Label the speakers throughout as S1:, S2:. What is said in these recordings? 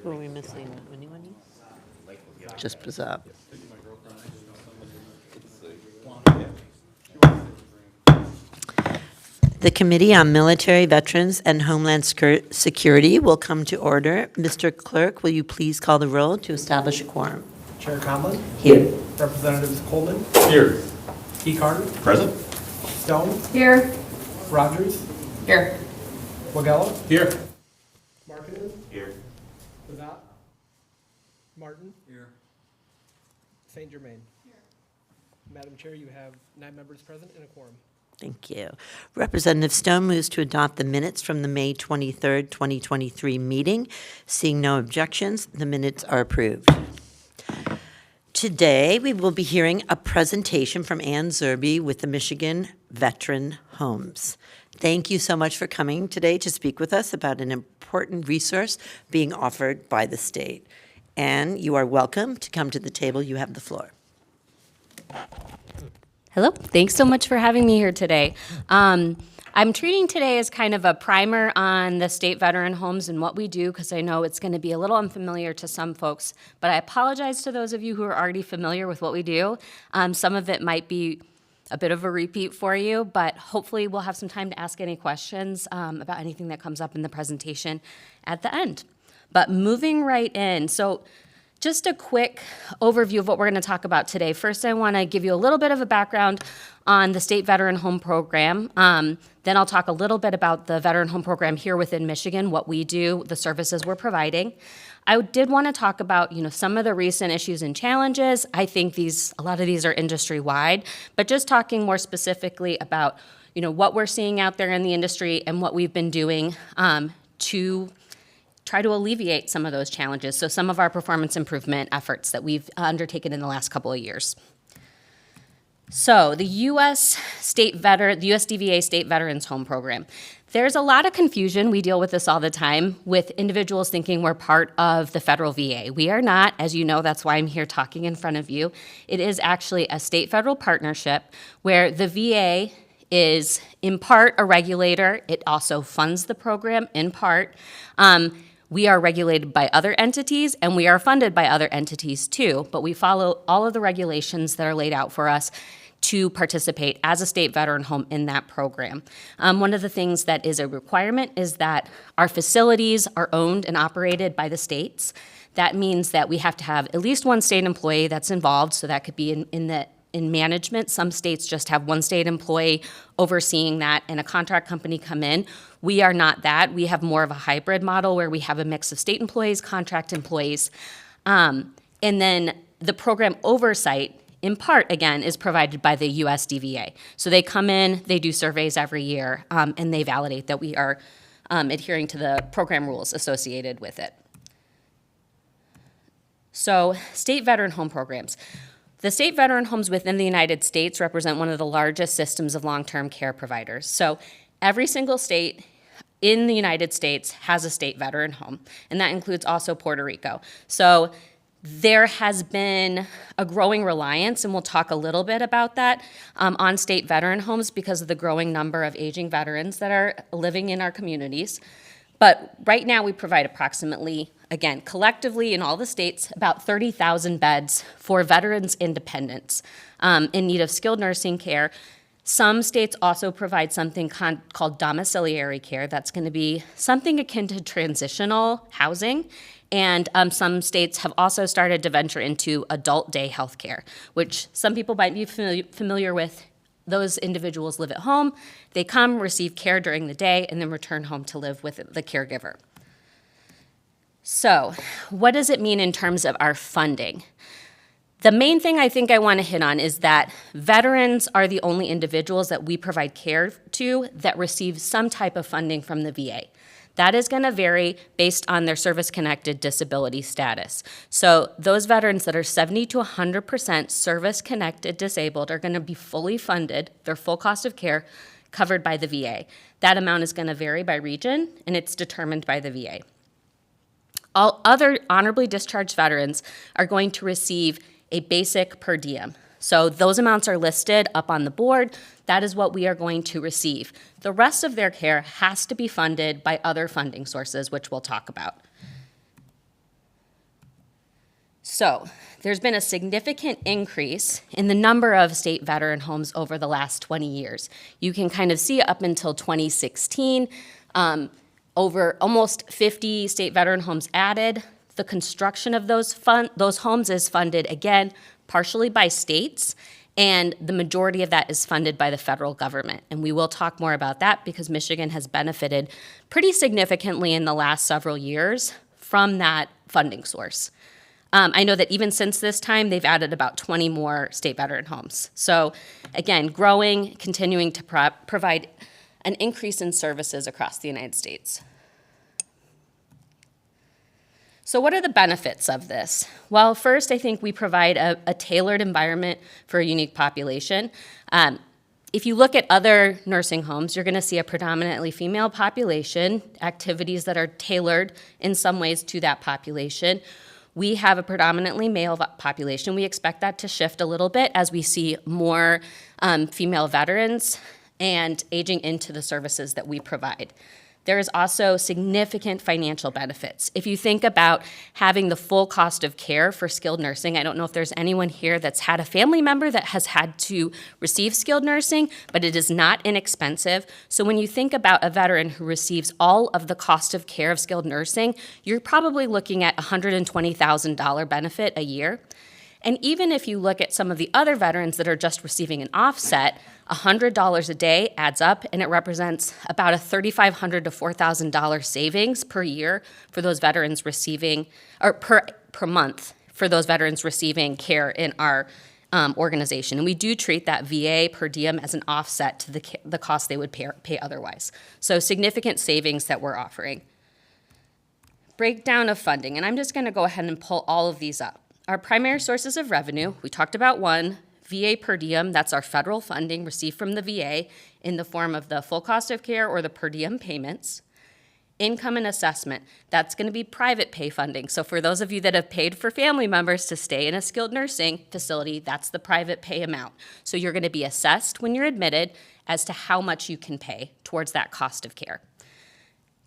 S1: Who are we missing? Anyone? Just Bazab. The Committee on Military, Veterans, and Homeland Security will come to order. Mr. Clerk, will you please call the roll to establish a quorum?
S2: Chair Conlon.
S1: Here.
S2: Representatives Coleman.
S3: Here.
S2: E. Carter.
S3: Present.
S2: Stone.
S4: Here.
S2: Rogers.
S4: Here.
S2: Wagella.
S3: Here.
S2: Markinen.
S3: Here.
S2: Bazat. Martin.
S3: Here.
S2: St. Germain. Here. Madam Chair, you have 9 members present and a quorum.
S1: Thank you. Representative Stone moves to adopt the minutes from the May 23rd, 2023 meeting. Seeing no objections, the minutes are approved. Today, we will be hearing a presentation from Ann Zerbe with the Michigan Veteran Homes. Thank you so much for coming today to speak with us about an important resource being offered by the state. Ann, you are welcome to come to the table. You have the floor.
S4: Hello. Thanks so much for having me here today. I'm treating today as kind of a primer on the state veteran homes and what we do, because I know it's going to be a little unfamiliar to some folks, but I apologize to those of you who are already familiar with what we do. Some of it might be a bit of a repeat for you, but hopefully we'll have some time to ask any questions about anything that comes up in the presentation at the end. But moving right in, so just a quick overview of what we're going to talk about today. First, I want to give you a little bit of a background on the State Veteran Home Program. Then I'll talk a little bit about the Veteran Home Program here within Michigan, what we do, the services we're providing. I did want to talk about, some of the recent issues and challenges. I think a lot of these are industry-wide, but just talking more specifically about, what we're seeing out there in the industry and what we've been doing to try to alleviate some of those challenges. So some of our performance improvement efforts that we've undertaken in the last couple of years. So the USDVA State Veterans Home Program. There's a lot of confusion. We deal with this all the time with individuals thinking we're part of the federal VA. We are not, as you know, that's why I'm here talking in front of you. It is actually a state-federal partnership where the VA is in part a regulator. It also funds the program in part. We are regulated by other entities, and we are funded by other entities too, but we follow all of the regulations that are laid out for us to participate as a state veteran home in that program. One of the things that is a requirement is that our facilities are owned and operated by the states. That means that we have to have at least one state employee that's involved, so that could be in management. Some states just have one state employee overseeing that and a contract company come in. We are not that. We have more of a hybrid model where we have a mix of state employees, contract employees. And then the program oversight, in part, again, is provided by the USDVA. So they come in, they do surveys every year, and they validate that we are adhering to the program rules associated with it. So state veteran home programs. The state veteran homes within the United States represent one of the largest systems of long-term care providers. So every single state in the United States has a state veteran home, and that includes also Puerto Rico. So there has been a growing reliance, and we'll talk a little bit about that, on state veteran homes because of the growing number of aging veterans that are living in our communities. But right now we provide approximately, again, collectively in all the states, about 30,000 beds for veterans independents in need of skilled nursing care. Some states also provide something called domiciliary care. That's going to be something akin to transitional housing. And some states have also started to venture into adult day health care, which some people might be familiar with. Those individuals live at home, they come, receive care during the day, and then return home to live with the caregiver. So, what does it mean in terms of our funding? The main thing I think I want to hit on is that veterans are the only individuals that we provide care to that receive some type of funding from the VA. That is going to vary based on their service-connected disability status. So those veterans that are 70 to 100% service-connected disabled are going to be fully funded, their full cost of care, covered by the VA. That amount is going to vary by region, and it's determined by the VA. All other honorably discharged veterans are going to receive a basic per diem. So those amounts are listed up on the board. That is what we are going to receive. The rest of their care has to be funded by other funding sources, which we'll talk about. So there's been a significant increase in the number of state veteran homes over the last 20 years. You can kind of see up until 2016, over almost 50 state veteran homes added. The construction of those homes is funded, again, partially by states, and the majority of that is funded by the federal government. And we will talk more about that because Michigan has benefited pretty significantly in the last several years from that funding source. I know that even since this time, they've added about 20 more state veteran homes. So again, growing, continuing to provide an increase in services across the United States. So what are the benefits of this? Well, first, I think we provide a tailored environment for a unique population. If you look at other nursing homes, you're gonna see a predominantly female population, activities that are tailored in some ways to that population. We have a predominantly male population. We expect that to shift a little bit as we see more female veterans and aging into the services that we provide. There is also significant financial benefits. If you think about having the full cost of care for skilled nursing, I don't know if there's anyone here that's had a family member that has had to receive skilled nursing, but it is not inexpensive. So when you think about a veteran who receives all of the cost of care of skilled nursing, you're probably looking at a $120,000 benefit a year. And even if you look at some of the other veterans that are just receiving an offset, $100 a day adds up, and it represents about a $3,500 to $4,000 savings per year for those veterans receiving, or per month for those veterans receiving care in our organization. And we do treat that VA per diem as an offset to the cost they would pay otherwise. So significant savings that we're offering. Breakdown of funding, and I'm just gonna go ahead and pull all of these up. Our primary sources of revenue, we talked about one, VA per diem, that's our federal funding received from the VA in the form of the full cost of care or the per diem payments. Income and assessment, that's gonna be private pay funding. So for those of you that have paid for family members to stay in a skilled nursing facility, that's the private pay amount. So you're gonna be assessed when you're admitted as to how much you can pay towards that cost of care.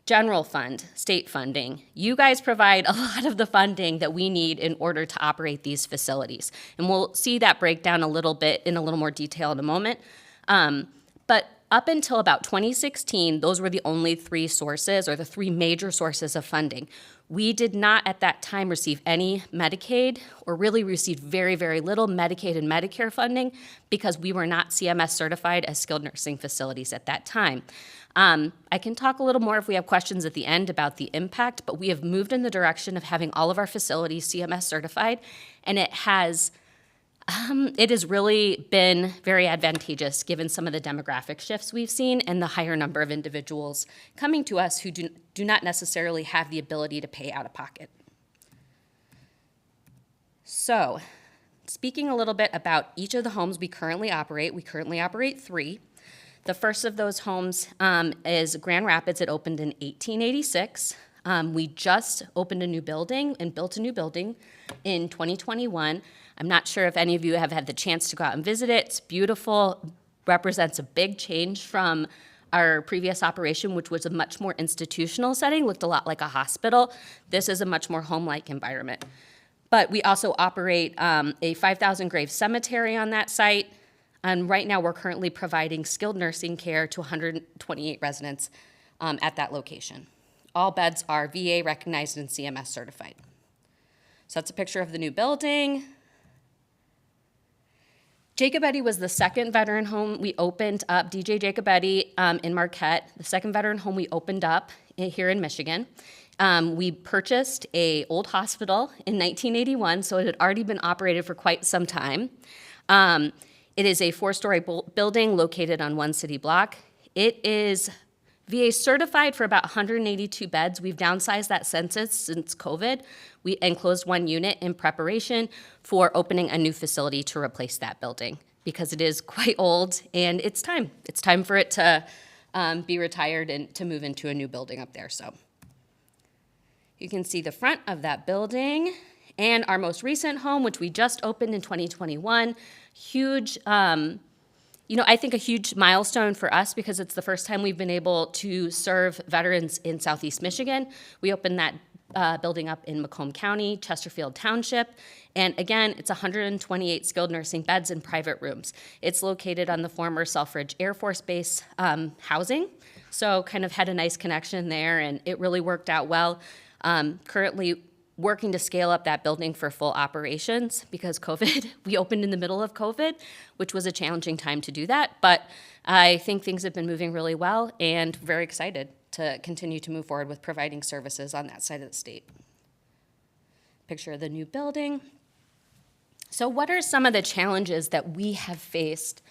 S4: General fund, state funding. You guys provide a lot of the funding that we need in order to operate these facilities. And we'll see that breakdown a little bit in a little more detail in a moment. But up until about 2016, those were the only three sources or the three major sources of funding. We did not at that time receive any Medicaid or really received very, very little Medicaid and Medicare funding because we were not CMS certified as skilled nursing facilities at that time. I can talk a little more if we have questions at the end about the impact, but we have moved in the direction of having all of our facilities CMS certified, and it has really been very advantageous given some of the demographic shifts we've seen and the higher number of individuals coming to us who do not necessarily have the ability to pay out of pocket. So, speaking a little bit about each of the homes we currently operate 3. The first of those homes is Grand Rapids. It opened in 1886. We just opened a new building and built a new building in 2021. I'm not sure if any of you have had the chance to go out and visit it. It's beautiful, represents a big change from our previous operation, which was a much more institutional setting, looked a lot like a hospital. This is a much more home-like environment. But we also operate a 5,000 grave cemetery on that site. And right now, we're currently providing skilled nursing care to 128 residents at that location. All beds are VA recognized and CMS certified. So that's a picture of the new building. Jacobetti was the second veteran home we opened up, DJ Jacobetti in Marquette, the second veteran home we opened up here in Michigan. We purchased an old hospital in 1981, so it had already been operated for quite some time. It is a 4-story building located on one city block. It is VA certified for about 182 beds. We've downsized that census since COVID. We enclosed one unit in preparation for opening a new facility to replace that building because it is quite old and it's time. It's time for it to be retired and to move into a new building up there. So you can see the front of that building. And our most recent home, which we just opened in 2021, huge, I think a huge milestone for us because it's the first time we've been able to serve veterans in Southeast Michigan. We opened that building up in Macomb County, Chesterfield Township. And again, it's 128 skilled nursing beds and private rooms. It's located on the former Selfridge Air Force Base housing. So kind of had a nice connection there, and it really worked out well. Currently working to scale up that building for full operations because COVID, we opened in the middle of COVID, which was a challenging time to do that. But I think things have been moving really well and very excited to continue to move forward with providing services on that side of the state. Picture of the new building. So what are some of the challenges that we have faced?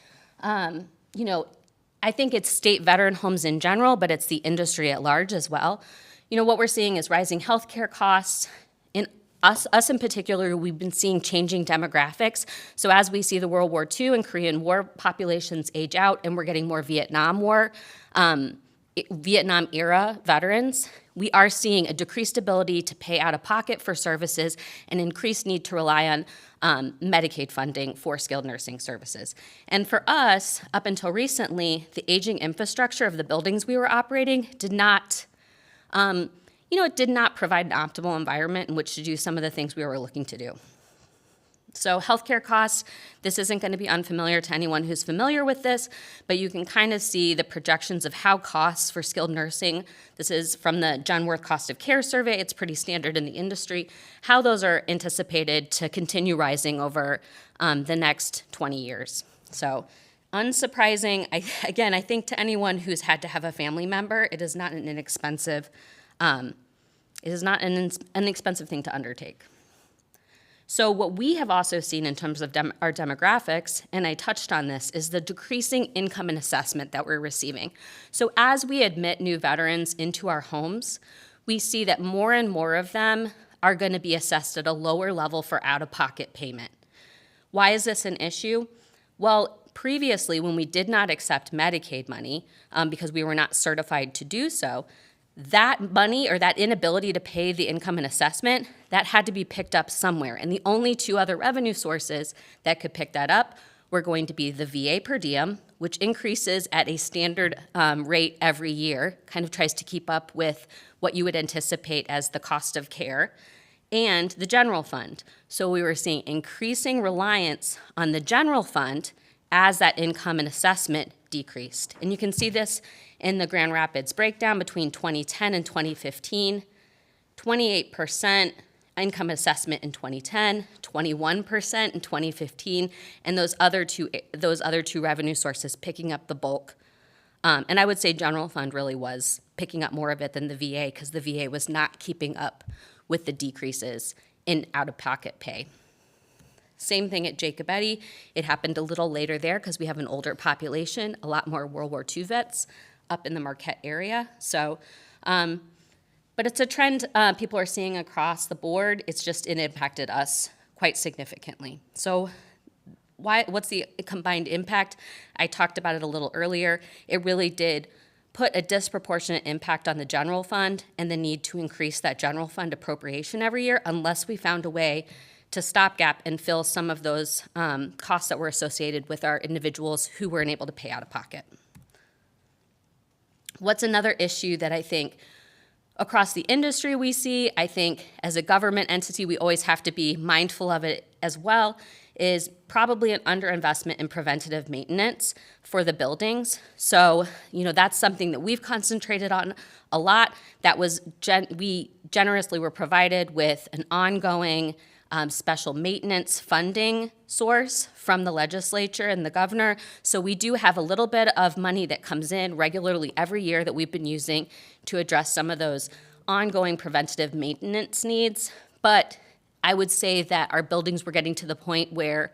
S4: I think it's state veteran homes in general, but it's the industry at large as well. What we're seeing is rising healthcare costs. In us in particular, we've been seeing changing demographics. So as we see the World War II and Korean War populations age out, and we're getting more Vietnam era veterans, we are seeing a decreased ability to pay out of pocket for services and increased need to rely on Medicaid funding for skilled nursing services. And for us, up until recently, the aging infrastructure of the buildings we were operating did not provide an optimal environment in which to do some of the things we were looking to do. So healthcare costs, this isn't going to be unfamiliar to anyone who's familiar with this, but you can kind of see the projections of how costs for skilled nursing, this is from the John Worth Cost of Care Survey, it's pretty standard in the industry, how those are anticipated to continue rising over the next 20 years. So unsurprising, I think to anyone who's had to have a family member, it is not an inexpensive thing to undertake. So what we have also seen in terms of our demographics, and I touched on this, is the decreasing income and assessment that we're receiving. So as we admit new veterans into our homes, we see that more and more of them are going to be assessed at a lower level for out-of-pocket payment. Why is this an issue? Well, previously, when we did not accept Medicaid money, because we were not certified to do so, that money or that inability to pay the income and assessment, that had to be picked up somewhere. And the only two other revenue sources that could pick that up were going to be the VA per diem, which increases at a standard rate every year, kind of tries to keep up with what you would anticipate as the cost of care, and the general fund. So we were seeing increasing reliance on the general fund as that income and assessment decreased. And you can see this in the Grand Rapids breakdown between 2010 and 2015, 28% income assessment in 2010, 21% in 2015, and those other two revenue sources picking up the bulk. And I would say general fund really was picking up more of it than the VA because the VA was not keeping up with the decreases in out-of-pocket pay. Same thing at Jacobetti. It happened a little later there because we have an older population, a lot more World War II vets up in the Marquette area. So, but it's a trend people are seeing across the board. It's just it impacted us quite significantly. So what's the combined impact? I talked about it a little earlier. It really did put a disproportionate impact on the general fund and the need to increase that general fund appropriation every year unless we found a way to stopgap and fill some of those costs that were associated with our individuals who weren't able to pay out of pocket. What's another issue that I think across the industry we see, I think as a government entity we always have to be mindful of it as well, is probably an underinvestment in preventative maintenance for the buildings. So, that's something that we've concentrated on a lot. That was, we generously were provided with an ongoing special maintenance funding source from the legislature and the governor. So we do have a little bit of money that comes in regularly every year that we've been using to address some of those ongoing preventative maintenance needs. But I would say that our buildings were getting to the point where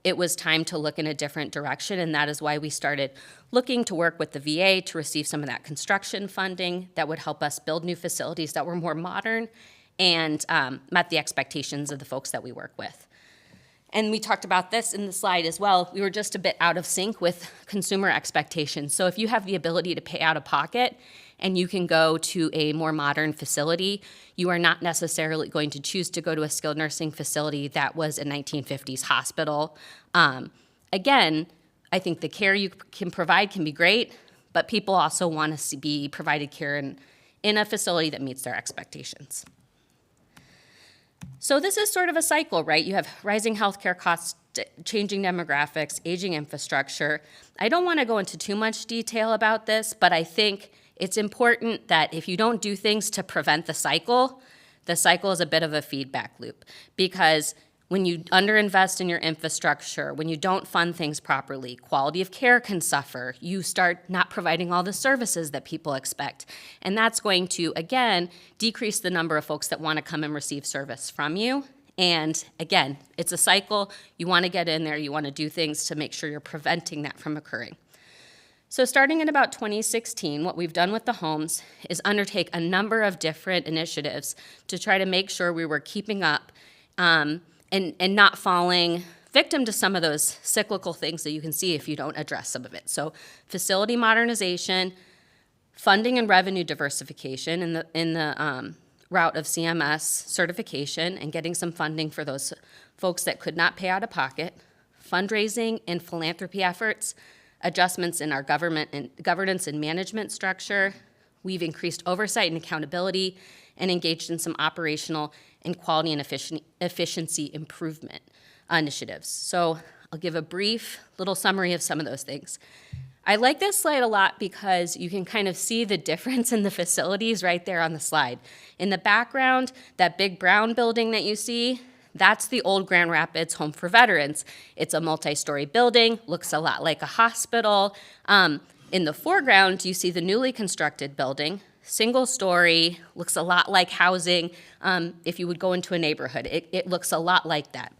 S4: it was time to look in a different direction, and that is why we started looking to work with the VA to receive some of that construction funding that would help us build new facilities that were more modern and met the expectations of the folks that we work with. And we talked about this in the slide as well. We were just a bit out of sync with consumer expectations. So if you have the ability to pay out of pocket and you can go to a more modern facility, you are not necessarily going to choose to go to a skilled nursing facility that was a 1950s hospital. Again, I think the care you can provide can be great, but people also want to be provided care in a facility that meets their expectations. So this is sort of a cycle, right? You have rising healthcare costs, changing demographics, aging infrastructure. I don't want to go into too much detail about this, but I think it's important that if you don't do things to prevent the cycle is a bit of a feedback loop, because when you underinvest in your infrastructure, when you don't fund things properly, quality of care can suffer. You start not providing all the services that people expect. And that's going to, again, decrease the number of folks that want to come and receive service from you. And again, it's a cycle. You want to get in there. You want to do things to make sure you're preventing that from occurring. So starting in about 2016, what we've done with the homes is undertake a number of different initiatives to try to make sure we were keeping up and not falling victim to some of those cyclical things that you can see if you don't address some of it. So facility modernization, funding and revenue diversification in the route of CMS certification and getting some funding for those folks that could not pay out of pocket, fundraising and philanthropy efforts, adjustments in our governance and management structure. We've increased oversight and accountability and engaged in some operational and quality and efficiency improvement initiatives. So I'll give a brief little summary of some of those things. I like this slide a lot because you can kind of see the difference in the facilities right there on the slide. In the background, that big brown building that you see, that's the old Grand Rapids Home for Veterans. It's a multi-story building, looks a lot like a hospital. In the foreground, you see the newly constructed building, single story, looks a lot like housing. If you would go into a neighborhood, it looks a lot like that.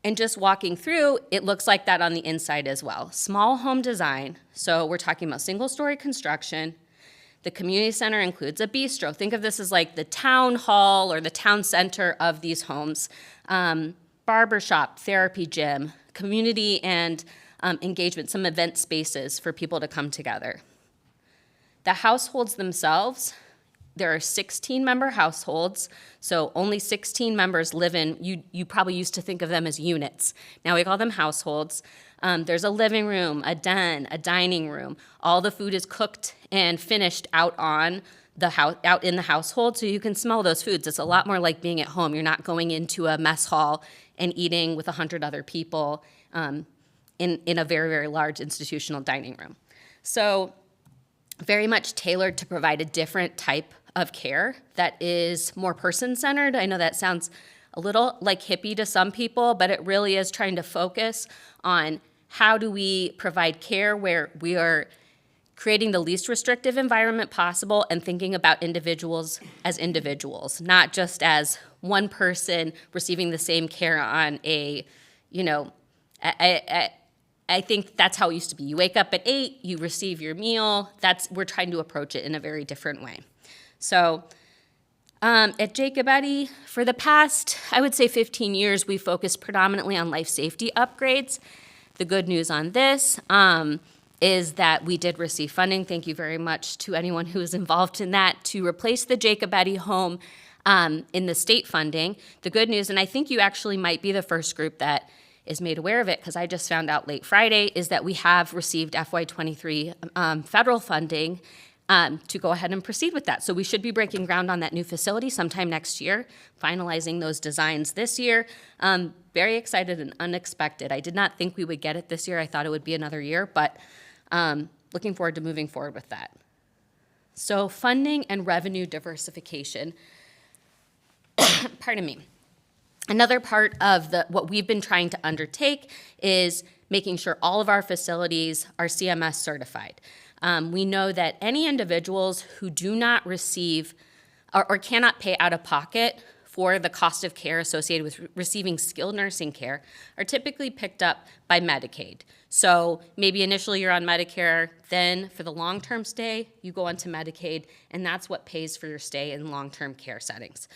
S4: And just walking through, it looks like that on the inside as well. Small home design, so we're talking about single story construction. The community center includes a bistro. Think of this as like the town hall or the town center of these homes. Barbershop, therapy gym, community and engagement, some event spaces for people to come together. The households themselves, there are 16-member households, so only 16 members live in, you probably used to think of them as units. Now we call them households. There's a living room, a den, a dining room. All the food is cooked and finished out in the household, so you can smell those foods. It's a lot more like being at home. You're not going into a mess hall and eating with 100 other people in a very, very large institutional dining room. So very much tailored to provide a different type of care that is more person-centered. I know that sounds a little like hippie to some people, but it really is trying to focus on how do we provide care where we are creating the least restrictive environment possible and thinking about individuals as individuals, not just as one person receiving the same care on a, I think that's how it used to be. You wake up at 8, you receive your meal. We're trying to approach it in a very different way. So at Jacob Eddy, for the past, I would say 15 years, we focused predominantly on life safety upgrades. The good news on this is that we did receive funding. Thank you very much to anyone who was involved in that to replace the Jacob Eddy home in the state funding. The good news, and I think you actually might be the first group that is made aware of it because I just found out late Friday, is that we have received FY23 federal funding to go ahead and proceed with that. So we should be breaking ground on that new facility sometime next year, finalizing those designs this year. Very excited and unexpected. I did not think we would get it this year. I thought it would be another year, but looking forward to moving forward with that. So funding and revenue diversification. Pardon me. Another part of what we've been trying to undertake is making sure all of our facilities are CMS certified. We know that any individuals who do not receive or cannot pay out of pocket for the cost of care associated with receiving skilled nursing care are typically picked up by Medicaid. So maybe initially you're on Medicare, then for the long-term stay, you go onto Medicaid, and that's what pays for your stay in long-term care settings.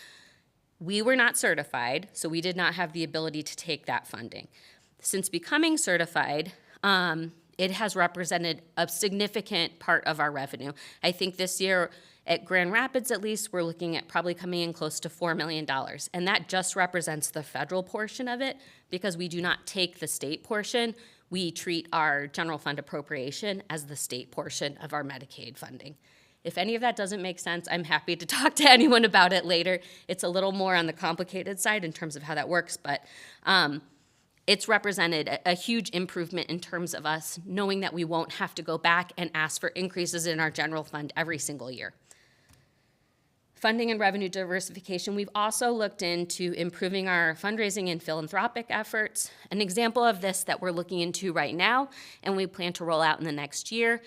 S4: We were not certified, so we did not have the ability to take that funding. Since becoming certified, it has represented a significant part of our revenue. I think this year at Grand Rapids, at least, we're looking at probably coming in close to $4 million. And that just represents the federal portion of it because we do not take the state portion. We treat our general fund appropriation as the state portion of our Medicaid funding. If any of that doesn't make sense, I'm happy to talk to anyone about it later. It's a little more on the complicated side in terms of how that works, but it's represented a huge improvement in terms of us knowing that we won't have to go back and ask for increases in our general fund every single year. Funding and revenue diversification, we've also looked into improving our fundraising and philanthropic efforts. An example of this that we're looking into right now, and we plan to roll out in the next year,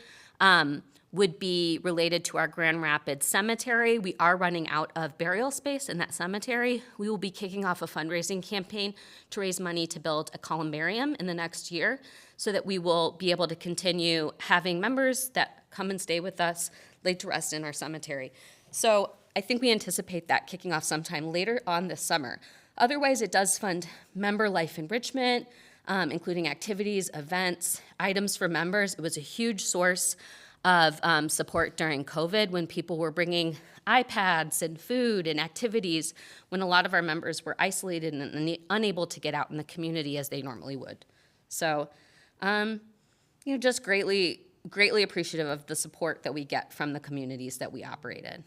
S4: would be related to our Grand Rapids Cemetery. We are running out of burial space in that cemetery. We will be kicking off a fundraising campaign to raise money to build a columbarium in the next year so that we will be able to continue having members that come and stay with us laid to rest in our cemetery. So I think we anticipate that kicking off sometime later on this summer. Otherwise, it does fund member life enrichment, including activities, events, items for members. It was a huge source of support during COVID when people were bringing iPads and food and activities when a lot of our members were isolated and unable to get out in the community as they normally would. So, just greatly appreciative of the support that we get from the communities that we operate in.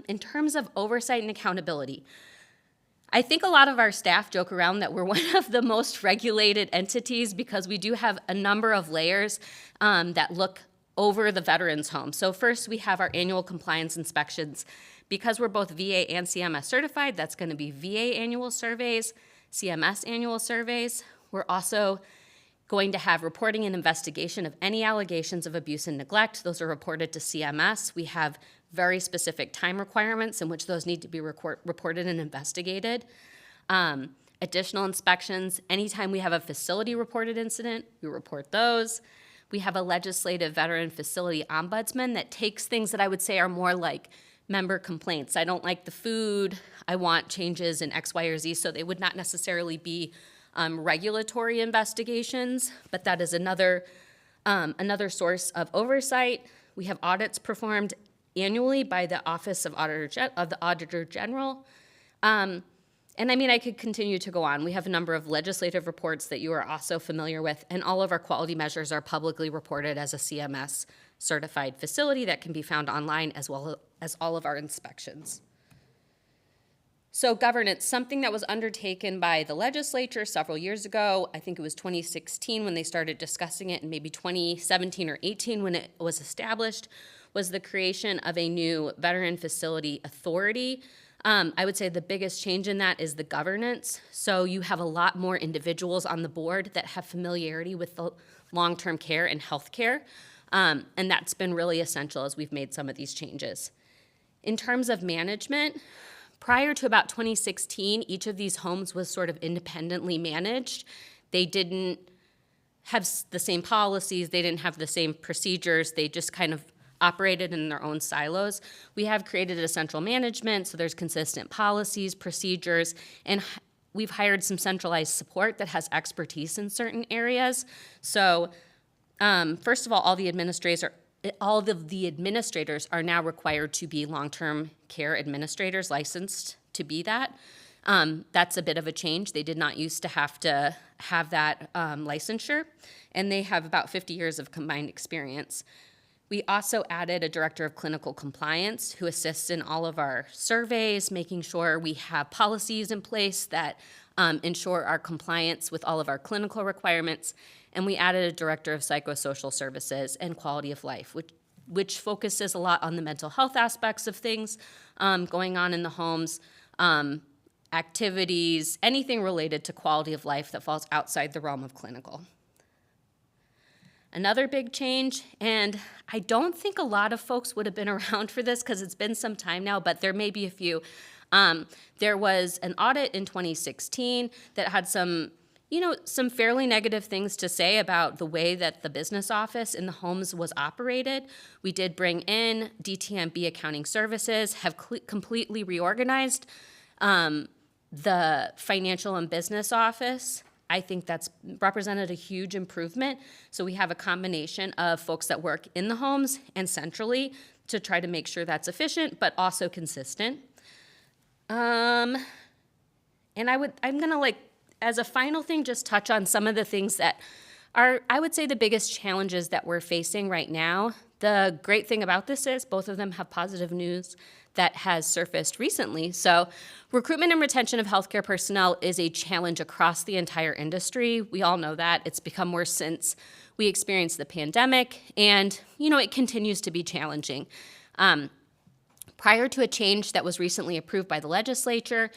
S4: In terms of oversight and accountability, I think a lot of our staff joke around that we're one of the most regulated entities because we do have a number of layers that look over the veterans' home. So first, we have our annual compliance inspections. Because we're both VA and CMS certified, that's going to be VA annual surveys, CMS annual surveys. We're also going to have reporting and investigation of any allegations of abuse and neglect. Those are reported to CMS. We have very specific time requirements in which those need to be reported and investigated. Additional inspections, anytime we have a facility reported incident, we report those. We have a legislative veteran facility ombudsman that takes things that I would say are more like member complaints. I don't like the food, I want changes in X, Y, or Z, so they would not necessarily be regulatory investigations, but that is another source of oversight. We have audits performed annually by the Office of the Auditor General. And I mean, I could continue to go on. We have a number of legislative reports that you are also familiar with, and all of our quality measures are publicly reported as a CMS certified facility that can be found online, as well as all of our inspections. So governance, something that was undertaken by the legislature several years ago. I think it was 2016 when they started discussing it, and maybe 2017 or 18 when it was established, was the creation of a new veteran facility authority. I would say the biggest change in that is the governance. So you have a lot more individuals on the board that have familiarity with the long-term care and healthcare, and that's been really essential as we've made some of these changes. In terms of management, prior to about 2016, each of these homes was sort of independently managed. They didn't have the same policies, they didn't have the same procedures, they just kind of operated in their own silos. We have created a central management, so there's consistent policies, procedures, and we've hired some centralized support that has expertise in certain areas. So first of all of the administrators are now required to be long-term care administrators, licensed to be that. That's a bit of a change. They did not used to have that licensure, and they have about 50 years of combined experience. We also added a director of clinical compliance who assists in all of our surveys, making sure we have policies in place that ensure our compliance with all of our clinical requirements. And we added a director of psychosocial services and quality of life, which focuses a lot on the mental health aspects of things going on in the homes, activities, anything related to quality of life that falls outside the realm of clinical. Another big change, and I don't think a lot of folks would have been around for this because it's been some time now, but there may be a few. There was an audit in 2016 that had some fairly negative things to say about the way that the business office in the homes was operated. We did bring in DTMB accounting services, have completely reorganized the financial and business office. I think that's represented a huge improvement. So we have a combination of folks that work in the homes and centrally to try to make sure that's efficient, but also consistent. And I'm gonna as a final thing, just touch on some of the things that are, I would say, the biggest challenges that we're facing right now The great thing about this is both of them have positive news that has surfaced recently. So recruitment and retention of healthcare personnel is a challenge across the entire industry. We all know that. It's become worse since we experienced the pandemic, and, it continues to be challenging. Prior to a change that was recently approved by the legislature,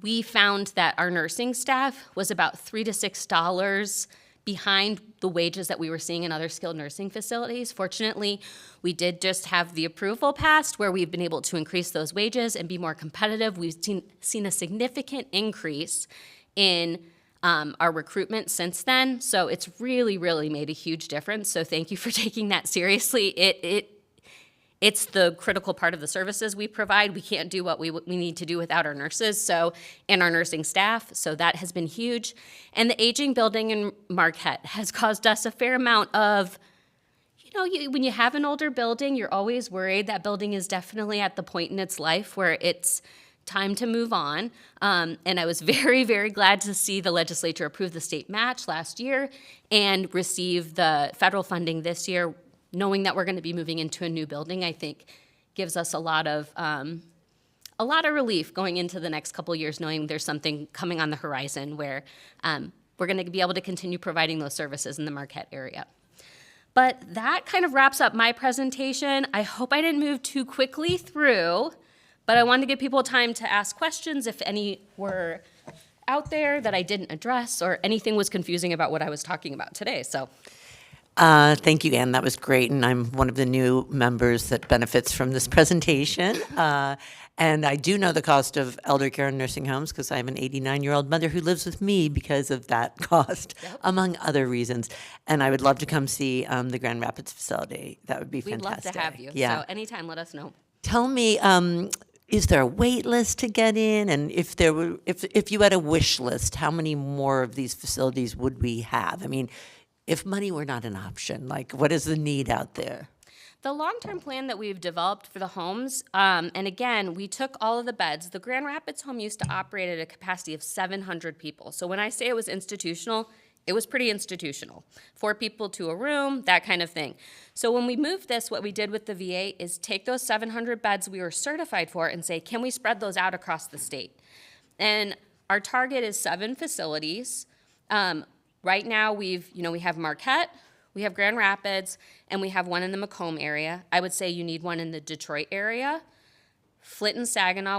S4: we found that our nursing staff was about $3 to $6 behind the wages that we were seeing in other skilled nursing facilities. Fortunately, we did just have the approval passed where we've been able to increase those wages and be more competitive. We've seen a significant increase in our recruitment since then. So it's really, really made a huge difference. So thank you for taking that seriously. It's the critical part of the services we provide. We can't do what we need to do without our nurses, and our nursing staff, so that has been huge. And the aging building in Marquette has caused us a fair amount of, when you have an older building, you're always worried that building is definitely at the point in its life where it's time to move on. And I was very, very glad to see the legislature approve the state match last year and receive the federal funding this year. Knowing that we're going to be moving into a new building, I think, gives us a lot of relief going into the next couple of years, knowing there's something coming on the horizon where we're going to be able to continue providing those services in the Marquette area. But that kind of wraps up my presentation. I hope I didn't move too quickly through, but I wanted to give people time to ask questions if any were out there that I didn't address or anything was confusing about what I was talking about today. So.
S1: Thank you, Ann. That was great. And I'm one of the new members that benefits from this presentation. And I do know the cost of elder care in nursing homes because I have an 89-year-old mother who lives with me because of that cost, among other reasons. And I would love to come see the Grand Rapids facility. That would be fantastic.
S4: We'd love to have you.
S1: Yeah.
S4: So anytime, let us know.
S1: Tell me, is there a wait list to get in? And if you had a wish list, how many more of these facilities would we have? I mean, if money were not an option, what is the need out there?
S4: The long-term plan that we've developed for the homes, and again, we took all of the beds. The Grand Rapids home used to operate at a capacity of 700 people. So when I say it was institutional, it was pretty institutional. 4 people to a room, that kind of thing. So when we moved this, what we did with the VA is take those 700 beds we were certified for and say, can we spread those out across the state? And our target is 7 facilities. Right now, we have Marquette, we have Grand Rapids, and we have one in the Macomb area. I would say you need one in the Detroit area. Flint-Saginaw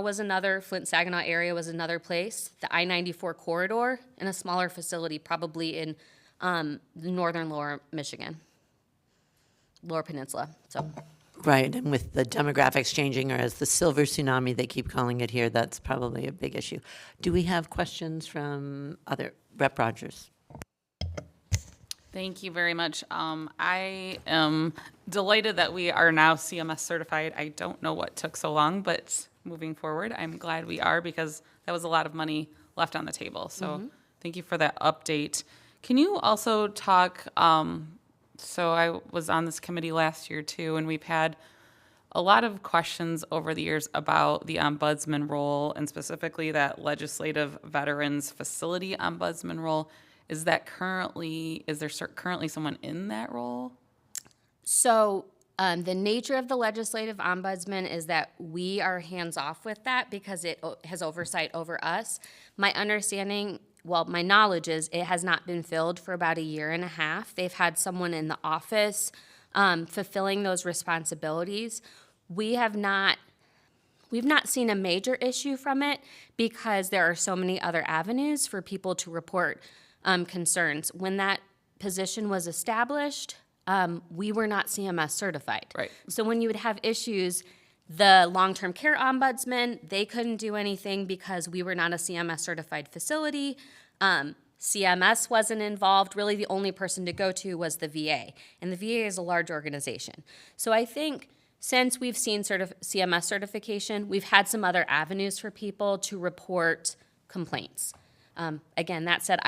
S4: area was another place. The I-94 corridor, and a smaller facility probably in the northern lower Michigan, lower peninsula. So.
S1: Right, and with the demographics changing, or as the silver tsunami they keep calling it here, that's probably a big issue. Do we have questions from other? Rep. Rogers.
S3: Thank you very much. I am delighted that we are now CMS certified. I don't know what took so long, but moving forward, I'm glad we are because that was a lot of money left on the table. So thank you for that update. Can you also talk, so I was on this committee last year too, and we've had a lot of questions over the years about the ombudsman role and specifically that legislative veterans facility ombudsman role. Is there currently someone in that role?
S4: So the nature of the legislative ombudsman is that we are hands-off with that because it has oversight over us. My knowledge is it has not been filled for about a year and a half. They've had someone in the office fulfilling those responsibilities. We've not seen a major issue from it because there are so many other avenues for people to report concerns. When that position was established, we were not CMS certified. Right. So when you would have issues, the long-term care ombudsman, they couldn't do anything because we were not a CMS certified facility. CMS wasn't involved. Really, the only person to go to was the VA, and the VA is a large organization. So I think since we've seen CMS certification, we've had some other avenues for people to report complaints. Again, that said,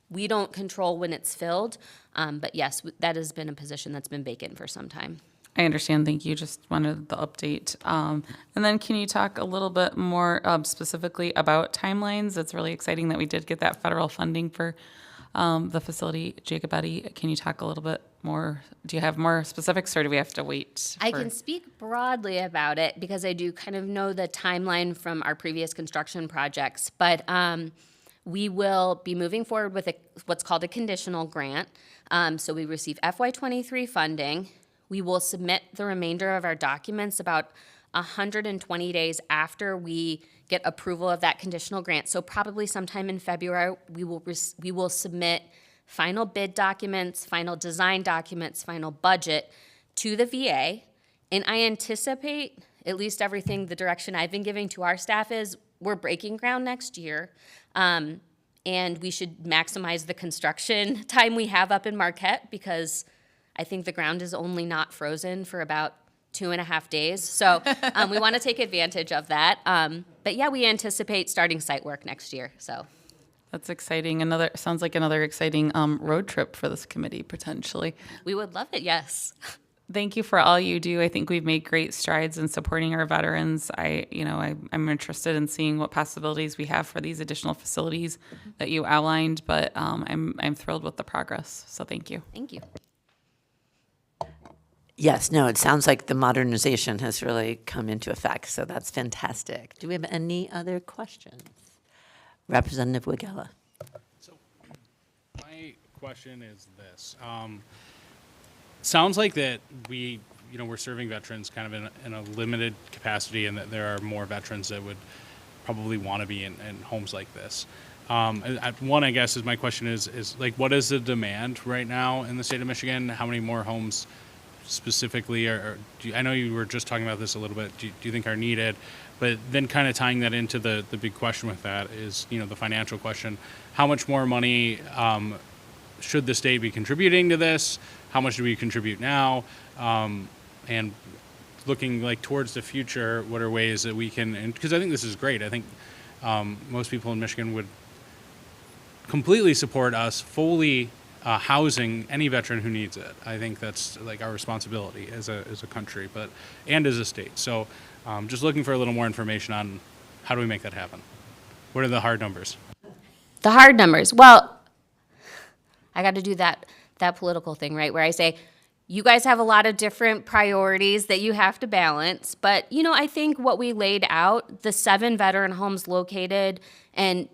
S4: we don't control when it's filled, but yes, that has been a position that's been vacant for some time.
S3: I understand. Thank you. Just wanted the update. And then can you talk a little bit more specifically about timelines? It's really exciting that we did get that federal funding for the facility. Jacob Eddy, can you talk a little bit more, do you have more specifics or do we have to wait?
S4: I
S3: for-
S4: can speak broadly about it because I do kind of know the timeline from our previous construction projects. But we will be moving forward with what's called a conditional grant. So we receive FY23 funding. We will submit the remainder of our documents about 120 days after we get approval of that conditional grant. So probably sometime in February, we will submit final bid documents, final design documents, final budget to the VA. And I anticipate, at least everything, the direction I've been giving to our staff is we're breaking ground next year. And we should maximize the construction time we have up in Marquette because I think the ground is only not frozen for about 2.5 days. So we want to take advantage of that. But yeah, we anticipate starting site work next year. So
S3: That's exciting. Sounds like another exciting road trip for this committee, potentially.
S4: we would love it, yes.
S3: Thank you for all you do. I think we've made great strides in supporting our veterans. I'm interested in seeing what possibilities we have for these additional facilities that you outlined, but I'm thrilled with the progress. So thank you.
S4: Thank you.
S1: Yes, no, it sounds like the modernization has really come into effect, so that's fantastic. Do we have any other questions? Representative Wigella.
S5: So my question is this. Sounds like that we're serving veterans kind of in a limited capacity and that there are more veterans that would probably want to be in homes like this. One, I guess, is my question is like, what is the demand right now in the state of Michigan? How many more homes specifically I know you were just talking about this a little bit, do you think are needed? But then kind of tying that into the big question with that is, the financial question. How much more money should the state be contributing to this? How much do we contribute now? And looking like towards the future, what are ways that we can, because I think this is great. I think most people in Michigan would completely support us fully housing any veteran who needs it. I think that's like our responsibility as a country, and as a state. So just looking for a little more information on how do we make that happen? What are the hard numbers?
S4: The hard numbers. Well, I got to do that political thing, right, where I say, you guys have a lot of different priorities that you have to balance. But, I think what we laid out, the 7 veteran homes located and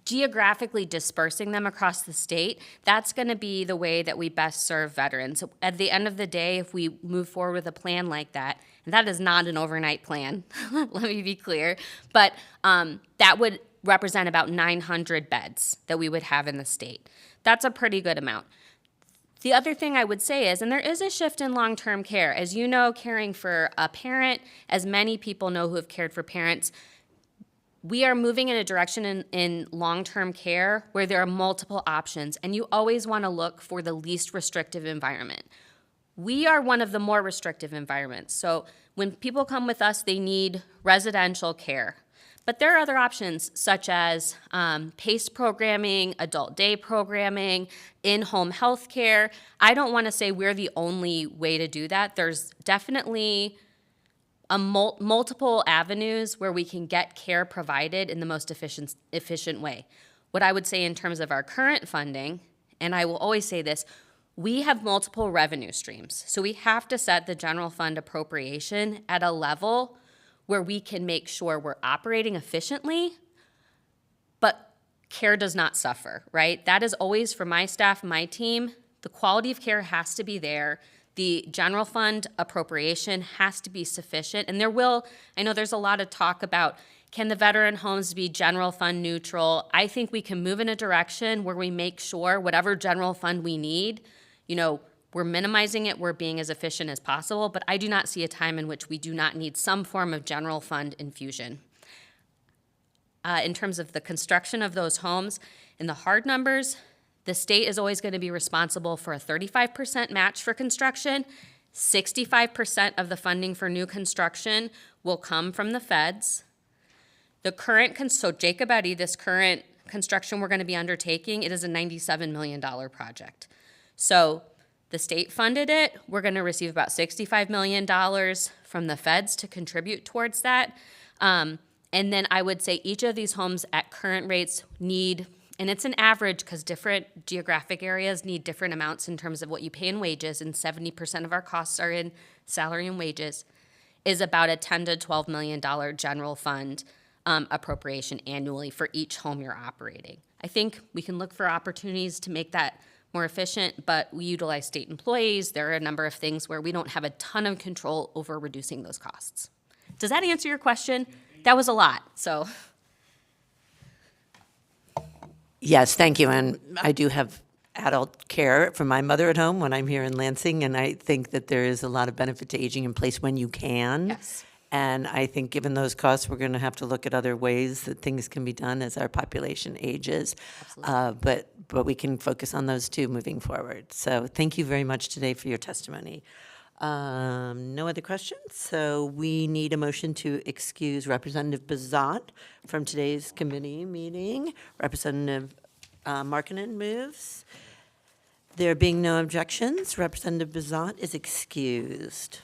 S4: geographically dispersing them across the state, that's going to be the way that we best serve veterans. So at the end of the day, if we move forward with a plan like that, and that is not an overnight plan, let me be clear, but that would represent about 900 beds that we would have in the state. That's a pretty good amount. The other thing I would say is, and there is a shift in long-term care. As you know, caring for a parent, as many people know who have cared for parents, we are moving in a direction in long-term care where there are multiple options, and you always want to look for the least restrictive environment. We are one of the more restrictive environments. So when people come with us, they need residential care. But there are other options such as PACE programming, adult day programming, in-home health care. I don't want to say we're the only way to do that. There's definitely multiple avenues where we can get care provided in the most efficient way. What I would say in terms of our current funding, and I will always say this, we have multiple revenue streams. So we have to set the general fund appropriation at a level where we can make sure we're operating efficiently, but care does not suffer, right? That is always, for my staff, my team, the quality of care has to be there. The general fund appropriation has to be sufficient. And I know there's a lot of talk about, can the veteran homes be general fund neutral? I think we can move in a direction where we make sure whatever general fund we need, we're minimizing it, we're being as efficient as possible, but I do not see a time in which we do not need some form of general fund infusion. In terms of the construction of those homes, in the hard numbers, the state is always going to be responsible for a 35% match for construction. 65% of the funding for new construction will come from the feds. So Jacob Eddy, this current construction we're going to be undertaking, it is a $97 million project. So the state funded it. We're going to receive about $65 million from the feds to contribute towards that. And then I would say each of these homes at current rates need And it's an average because different geographic areas need different amounts in terms of what you pay in wages, and 70% of our costs are in salary and wages, is about a $10 to $12 million general fund appropriation annually for each home you're operating. I think we can look for opportunities to make that more efficient, but we utilize state employees. There are a number of things where we don't have a ton of control over reducing those costs. Does that answer your question? That was a lot, so.
S1: Yes, thank you. And I do have adult care for my mother at home when I'm here in Lansing, and I think that there is a lot of benefit to aging in place when you can.
S4: Yes.
S1: And I think given those costs, we're going to have to look at other ways that things can be done as our population ages. But we can focus on those too moving forward. So thank you very much today for your testimony. No other questions, so we need a motion to excuse Representative Bazat from today's committee meeting. Representative Markinen moves. There being no objections, Representative Bazat is excused.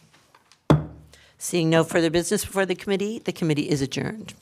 S1: Seeing no further business before the committee is adjourned.